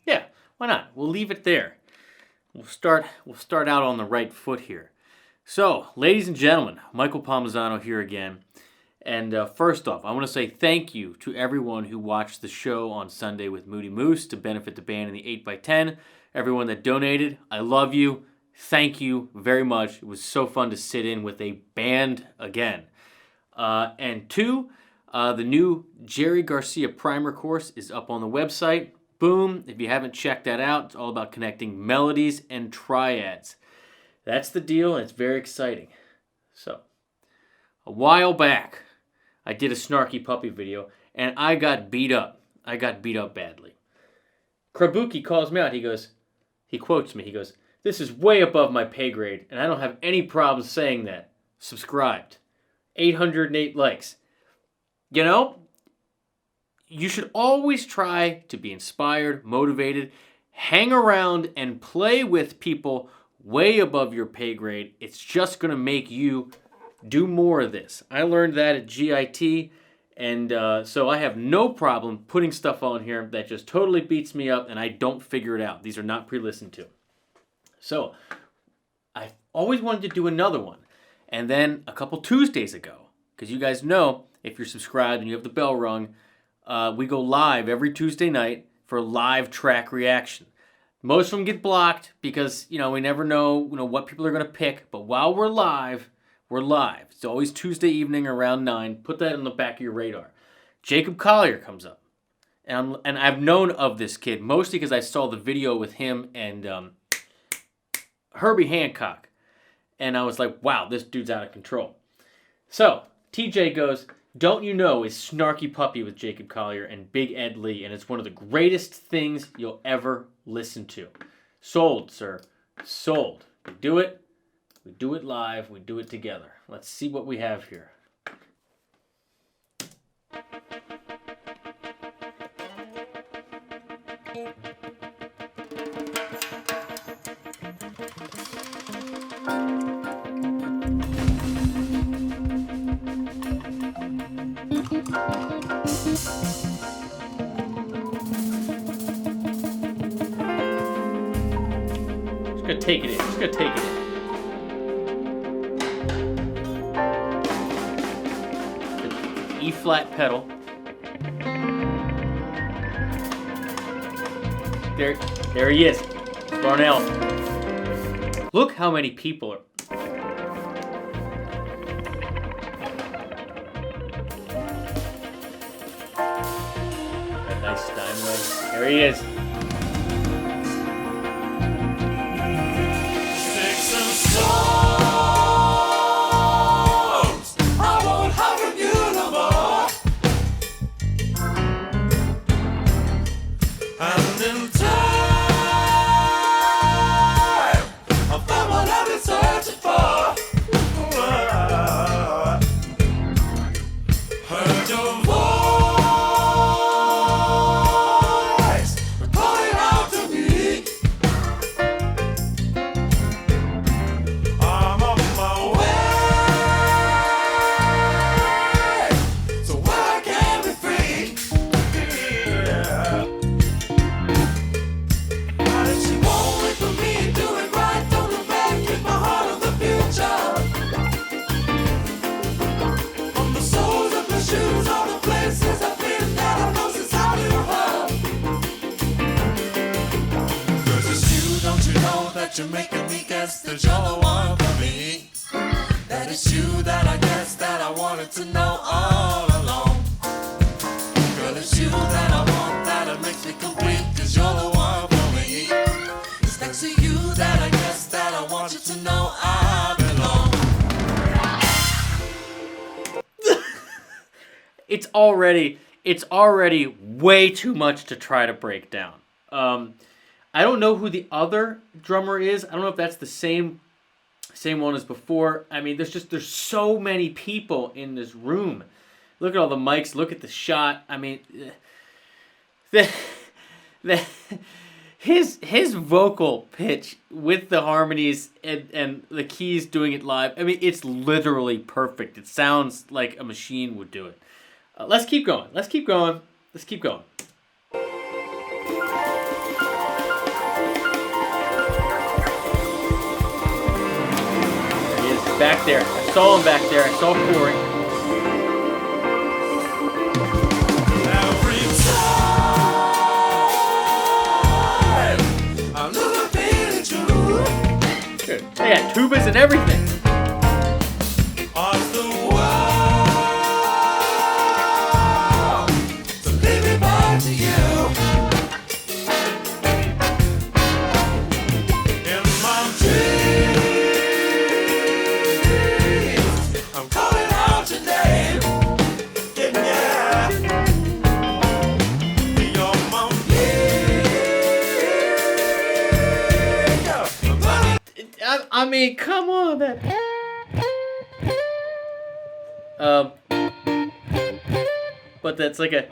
Yeah, why not? We'll leave it there. We'll start out on the right foot here. So, ladies and gentlemen, Michael Palmisano here again. And first off, I want to say thank you to everyone who watched the show on Sunday with Moody Moose to benefit the band in the 8x10. Everyone that donated, I love you. Thank you very much. It was so fun to sit in with a band again. And two, the new Jerry Garcia primer course is up on the website. Boom. If you haven't checked that out, it's all about connecting melodies and triads. That's the deal, and it's very exciting. So, a while back, I did a Snarky Puppy video, and I got beat up. I got beat up badly. Krabuki calls me out. He quotes me. He goes, "This is way above my pay grade, and I don't have any problem saying that." Subscribed. 808 likes. You know, you should always try to be inspired, motivated, hang around, and play with people way above your pay grade. It's just going to make you do more of this. I learned that at GIT, and so I have no problem putting stuff on here that just totally beats me up and I don't figure it out. These are not pre-listened to. So I always wanted to do another one. And then a couple Tuesdays ago, because you guys know, if you're subscribed and you have the bell rung, we go live every Tuesday night for live track reaction. Most of them get blocked because, we never know, what people are going to pick. But while we're live, It's always Tuesday evening around 9. Put that in the back of your radar. Jacob Collier comes up. And I've known of this kid, mostly because I saw the video with him and Herbie Hancock. And I was like, wow, this dude's out of control. So, TJ goes, "Don't You Know" is Snarky Puppy with Jacob Collier and Big Ed Lee, and it's one of the greatest things you'll ever listen to. Sold, sir. Sold. We do it. We do it live. We do it together. Let's see what we have here. Just gonna take it in. E-flat pedal. There he is. Darnell. Look how many people are. That nice Steinway. There he is. You're making me guess that you're the one for me. That it's you that I guess that I wanted to know all along. Girl, it's you that I want, that it makes me complete. Cause you're the one for me. It's next to you that I guess that I want you to know I belong. It's already way too much to try to break down. I don't know who the other drummer is. I don't know if that's the same one as before. I mean, there's so many people in this room. Look at all the mics. Look at the shot. I mean, his vocal pitch with the harmonies and the keys doing it live. I mean, it's literally perfect. It sounds like a machine would do it. Let's keep going. Let's keep going. Let's keep going. There he is, back there. I saw him back there. I saw Corey. Every time I look up at you, Good. They got tubas and everything. ask the world to lead me back to you. In my dreams, I'm calling out your name. Yeah. You're my I mean, come on, man. But that's like a.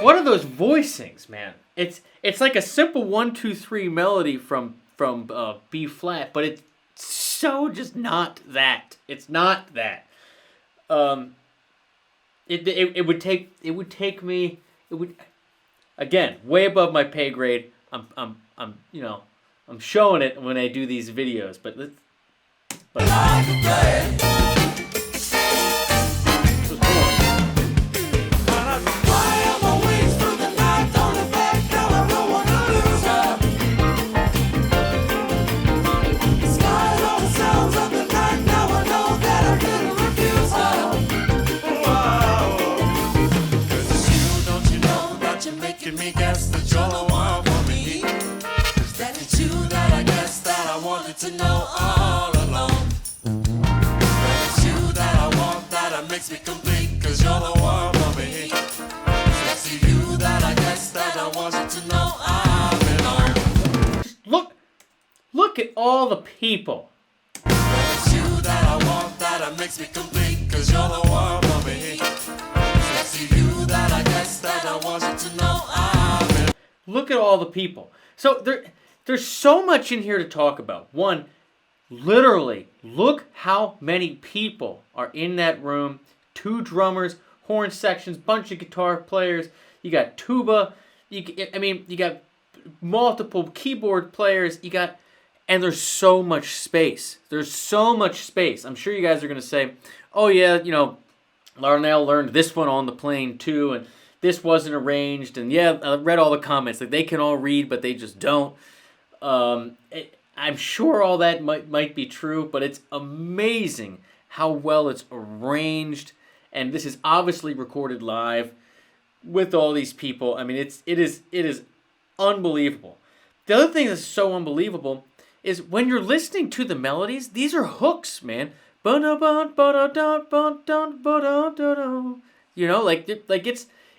What are those voicings, man? It's like a simple 1-2-3 melody from B flat, but it's so just not that. It's not that. It would take me. It would, again, way above my pay grade. I'm showing it when I do these videos, but let's. But me guess that you're the one for me. That it's you that I guess that I wanted to know all along. That it's you that I want, that makes me complete, cause you're the one for me. That's to you that I guess that I wanted to know I belong. Look at all the people. That it's you that I want, that makes me complete, cause you're the one for me. That's to you that I guess that I wanted to know I belong. Look at all the people. So there's so much in here to talk about. One, literally, look how many people are in that room. 2 drummers, horn sections, bunch of guitar players. You got tuba. You got multiple keyboard players. And there's so much space. There's so much space. I'm sure you guys are gonna say, "Oh yeah, Larnell learned this one on the plane too, and this wasn't arranged." And yeah, I read all the comments. Like, they can all read, but they just don't. I'm sure all that might be true, but it's amazing how well it's arranged. And this is obviously recorded live with all these people. I mean, it is unbelievable. The other thing that's so unbelievable is when you're listening to the melodies, these are hooks, man.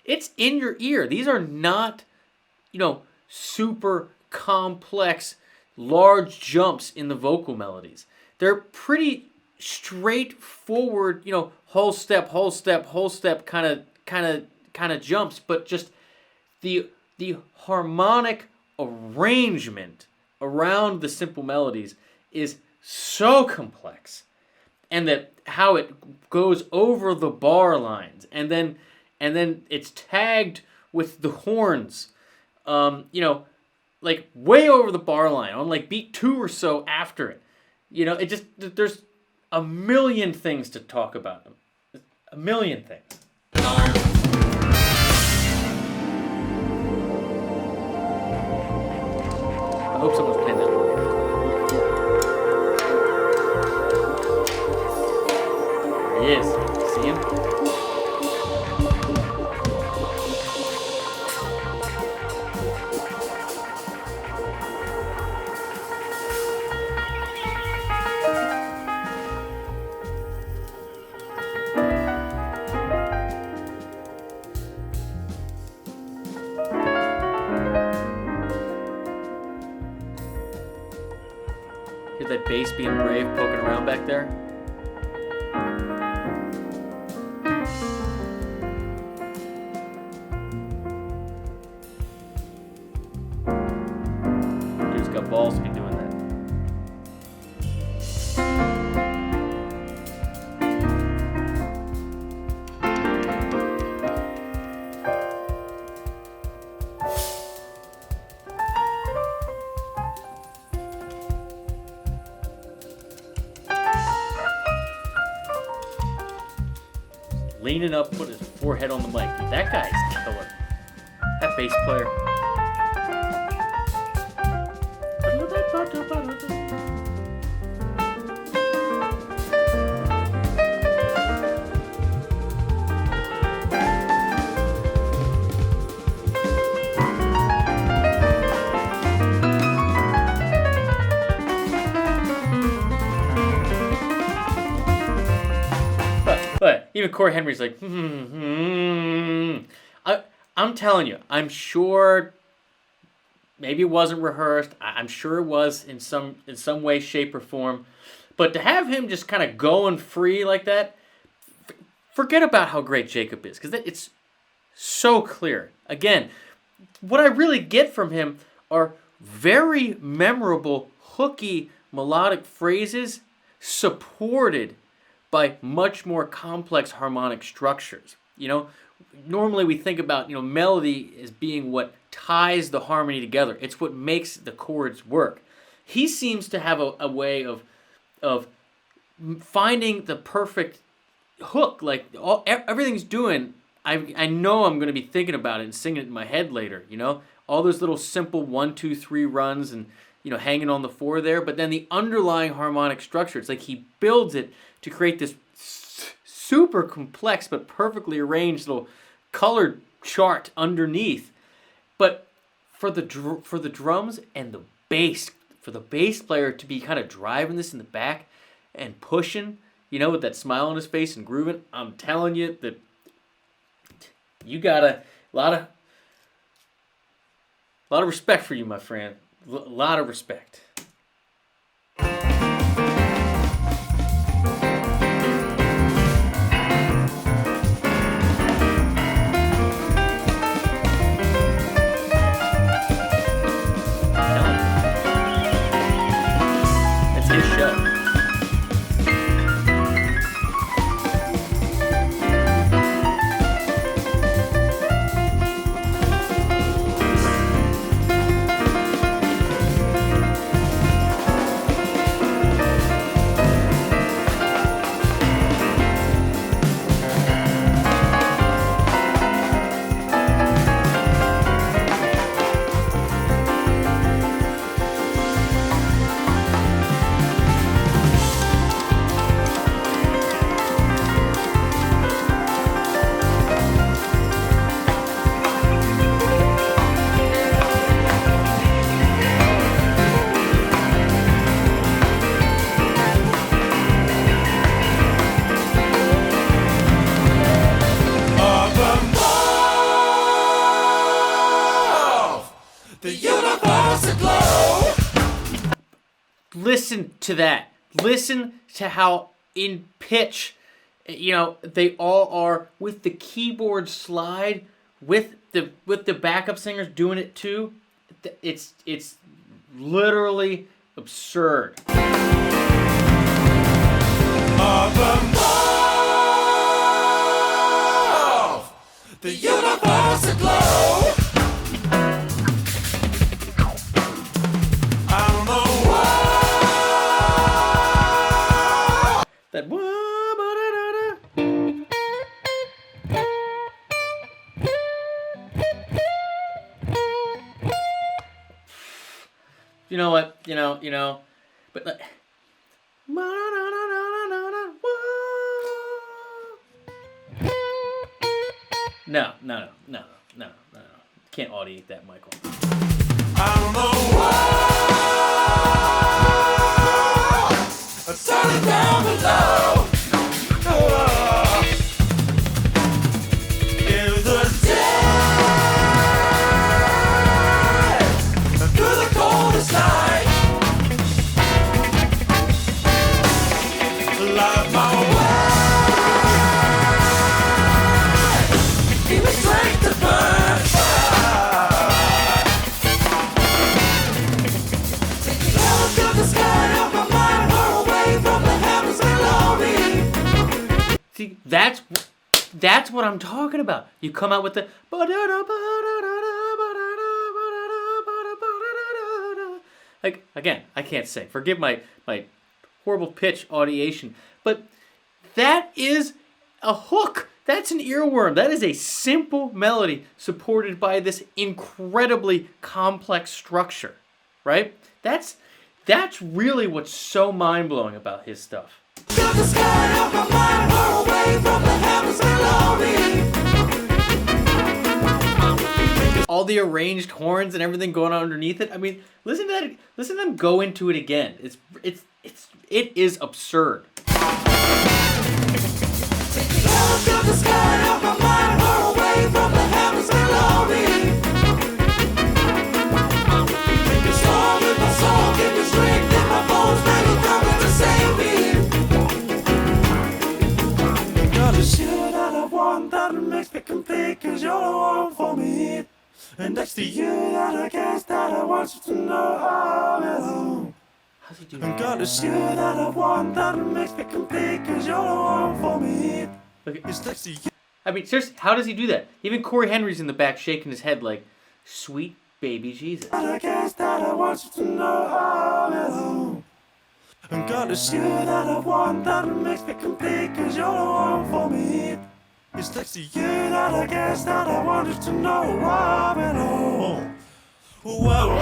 It's in your ear. These are not, super complex, large jumps in the vocal melodies. They're pretty straightforward, whole step, whole step, whole step kind of jumps, but just the harmonic arrangement around the simple melodies is so complex, and that how it goes over the bar lines, and then it's tagged with the horns, like way over the bar line on like beat 2 or so after it. There's a million things to talk about them. A million things. I hope someone's playing that one. There he is. See him? Hear that bass being brave, poking around back there? balls to be doing that. Leaning up, put his forehead on the mic. That guy's killer. That bass player. But even Corey Henry's like, I'm telling you, I'm sure. Maybe it wasn't rehearsed. I'm sure it was in some way, shape, or form. But to have him just kind of going free like that, forget about how great Jacob is, because it's so clear. Again, what I really get from him are very memorable, hooky, melodic phrases supported by much more complex harmonic structures. Normally we think about, melody as being what ties the harmony together. It's what makes the chords work. He seems to have a way of finding the perfect hook. Like everything's doing, I know I'm going to be thinking about it and singing it in my head later. All those little simple 1, 2, 3 runs and hanging on the 4 there. But then the underlying harmonic structure, it's like he builds it to create this super complex but perfectly arranged little colored chart underneath. But for the drums and the bass, for the bass player to be kind of driving this in the back and pushing, with that smile on his face and grooving, I'm telling you that you got a lot of respect for you, my friend. A lot of respect. Listen to that. Listen to how in pitch, they all are with the keyboard slide, with the backup singers doing it too. It's literally absurd. Above, the universe aglow. That you know what? But like, no. Can't audiate that, Michael. I'm the world, turning down below. In the day, through the coldest night, light my way. Give me strength to burn. That's what I'm talking about. You come out with the like again. I can't sing. Forgive my horrible pitch audiation, but that is a hook. That's an earworm. That is a simple melody supported by this incredibly complex structure, right? That's really what's so mind-blowing about his stuff. Got the sky off my mind, far away from the heavens below me. All the arranged horns and everything going on underneath it. I mean, listen to that. Listen to them go into it again. It is absurd. Got the sky off my mind, far away from the heavens below me. Make it strong with my soul, give me strength in my bones, now you're coming to save me. Got the shit that I want that makes me complete, 'cause you're the one for me. And next to you that I guess that I want you to know all alone. How's he do And that? got the shit that I want that makes me complete, 'cause you're the one for me. Look at, It's next to you. I mean, seriously, how does he do that? Even Corey Henry's in the back shaking his head like, sweet baby Jesus. I guess that I want you to know all alone. And got the shit that I want that makes me complete, 'cause you're the one for me. It's next to you that I guess that I want you to know all alone. Whoa.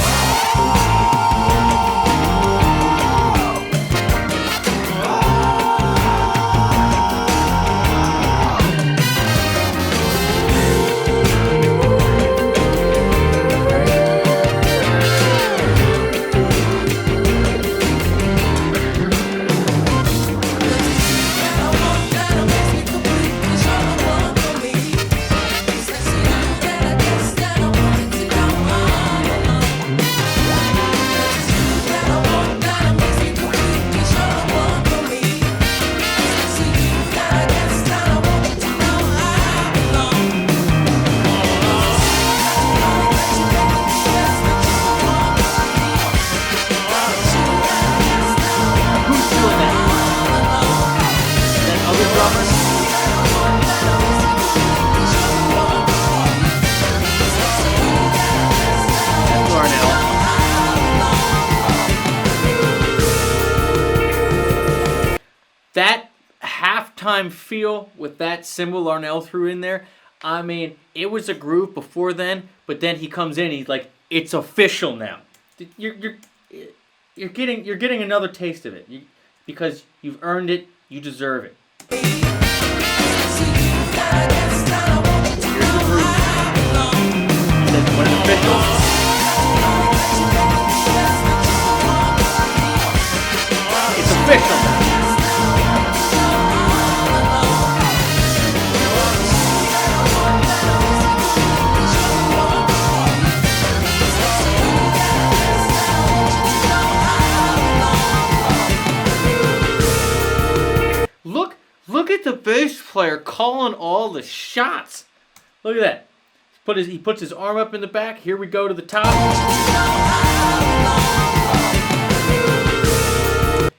That halftime feel with that cymbal Larnell threw in there, I mean, it was a groove before then, but then he comes in, he's like, it's official now. You're getting another taste of it because you've earned it, you deserve it. Here's the groove. Then when it's official, it's official now. Look at the bass player calling all the shots. Look at that. He puts his arm up in the back. Here we go to the top.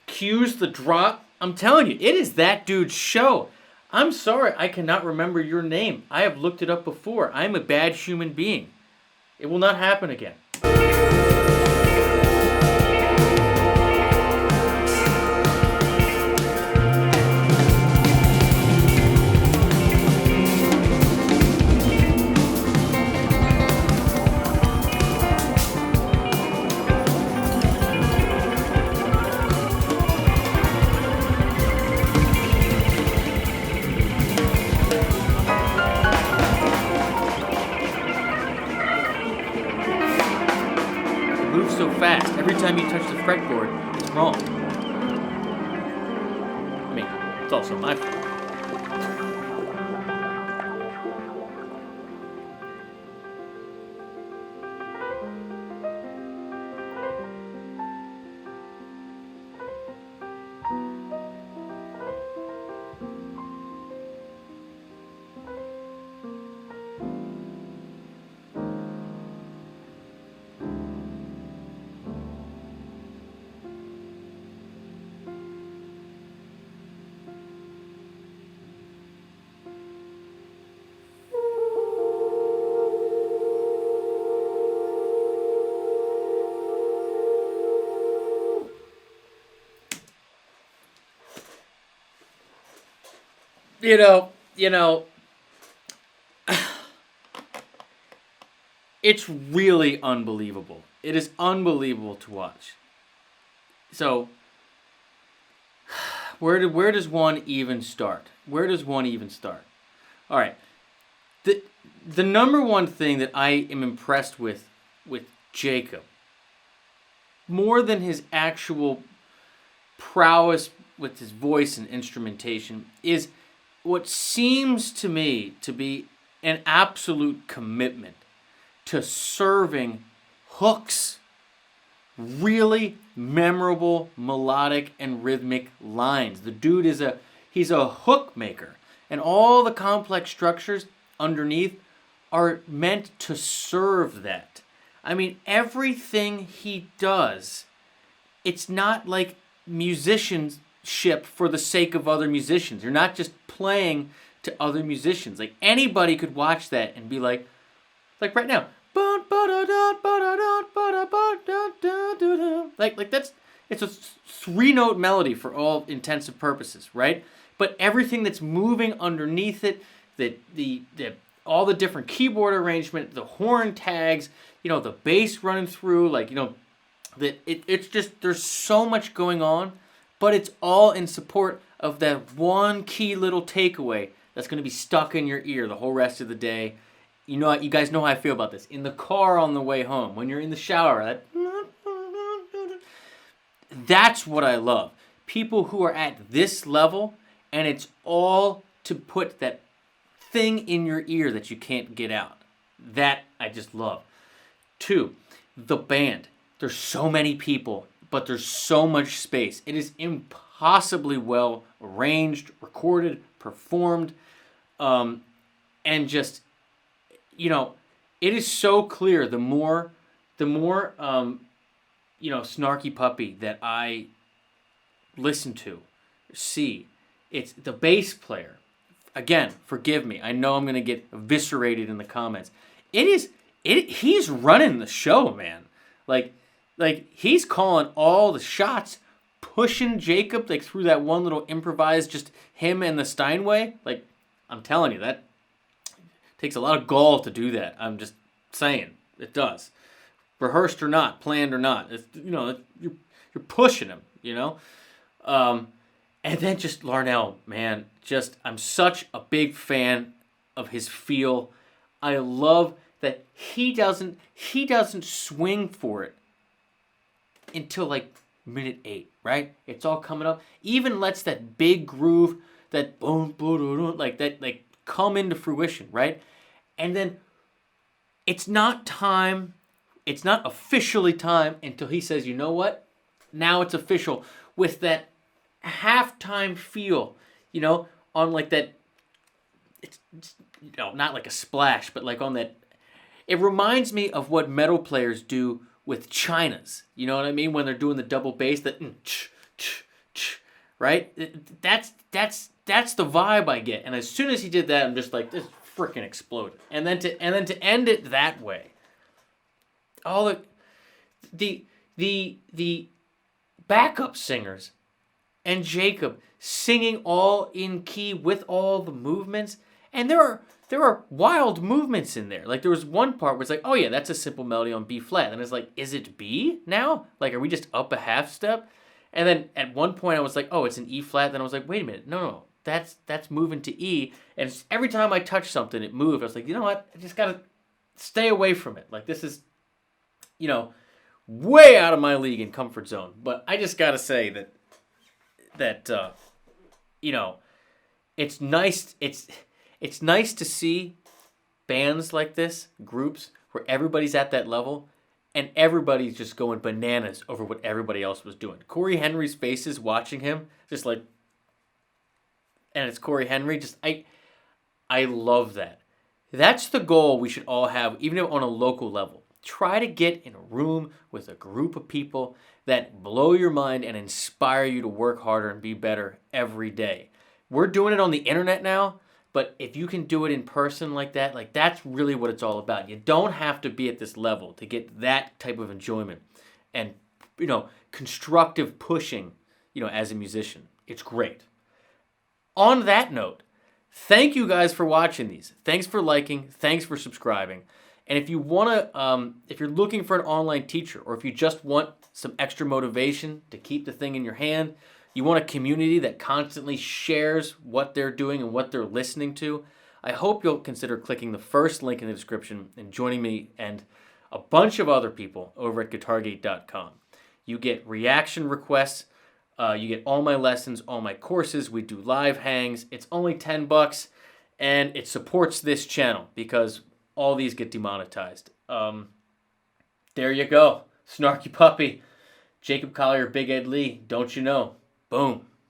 Cues the drop. I'm telling you, it is that dude's show. I'm sorry, I cannot remember your name. I have looked it up before. I am a bad human being. It will not happen again. Moves so fast. Every time you touch the fretboard, it's wrong. I mean, it's also my fault. you know, it's really unbelievable. It is unbelievable to watch. So, where does one even start? Where does one even start? All right. The number one thing that I am impressed with Jacob, more than his actual prowess with his voice and instrumentation, is what seems to me to be an absolute commitment to serving hooks, really memorable melodic and rhythmic lines. The dude he's a hook maker, and all the complex structures underneath are meant to serve that. I mean, everything he does, it's not like musicianship for the sake of other musicians. You're not just playing to other musicians. Like, anybody could watch that and be like right now. Like it's a 3-note melody for all intensive purposes, right? But everything that's moving underneath it, the all the different keyboard arrangement, the horn tags, the bass running through, it's just, there's so much going on, but it's all in support of that one key little takeaway that's going to be stuck in your ear the whole rest of the day. You guys know how I feel about this. In the car on the way home, when you're in the shower, that's what I love. People who are at this level, and it's all to put that thing in your ear that you can't get out. That I just love. 2, the band. There's so many people, but there's so much space. It is impossibly well arranged, recorded, performed, and just, it is so clear. The more Snarky Puppy that I listen to, see, it's the bass player. Again, forgive me. I know I'm going to get eviscerated in the comments. He's running the show, man. Like he's calling all the shots, pushing Jacob through that one little improvised, just him and the Steinway. I'm telling you, that takes a lot of gall to do that. I'm just saying, it does. Rehearsed or not, planned or not, you're pushing him, and then just Larnell, man, I'm such a big fan of his feel. I love that he doesn't swing for it until minute 8, right? It's all coming up. Even lets that big groove, that boom, boom, come into fruition, right? And then it's not officially time until he says, you know what? Now it's official, with that halftime feel, on that, it's not like a splash, but on that, it reminds me of what metal players do with chinas. You know what I mean? When they're doing the double bass, that right? That's the vibe I get. And as soon as he did that, I'm just this freaking exploded. And then to end it that way, all the backup singers and Jacob singing all in key with all the movements, and there are wild movements in there. There was one part where it's oh yeah, that's a simple melody on B flat, and it's is it B now? Are we just up a half step? And then at one point I was oh, it's an E flat. Then I was wait a minute, no, that's moving to E. And every time I touched something, it moved. I was you know what? I just gotta stay away from it. This is, way out of my league and comfort zone. But I just gotta say that it's nice. It's nice to see bands like this, groups where everybody's at that level, and everybody's just going bananas over what everybody else was doing. Corey Henry's faces watching him, just and it's Corey Henry. I love that. That's the goal we should all have, even on a local level. Try to get in a room with a group of people that blow your mind and inspire you to work harder and be better every day. We're doing it on the internet now, but if you can do it in person like that, that's really what it's all about. You don't have to be at this level to get that type of enjoyment and, constructive pushing, as a musician. It's great. On that note, Thank you guys for watching these. Thanks for liking. Thanks for subscribing. And if you want to, if you're looking for an online teacher, or if you just want some extra motivation to keep the thing in your hand, you want a community that constantly shares what they're doing and what they're listening to, I hope you'll consider clicking the first link in the description and joining me and a bunch of other people over at guitargate.com. You get reaction requests. You get all my lessons, all my courses. We do live hangs. It's only $10, and it supports this channel because all these get demonetized. There you go. Snarky Puppy. Jacob Collier, Big Ed Lee. Don't you know? Boom.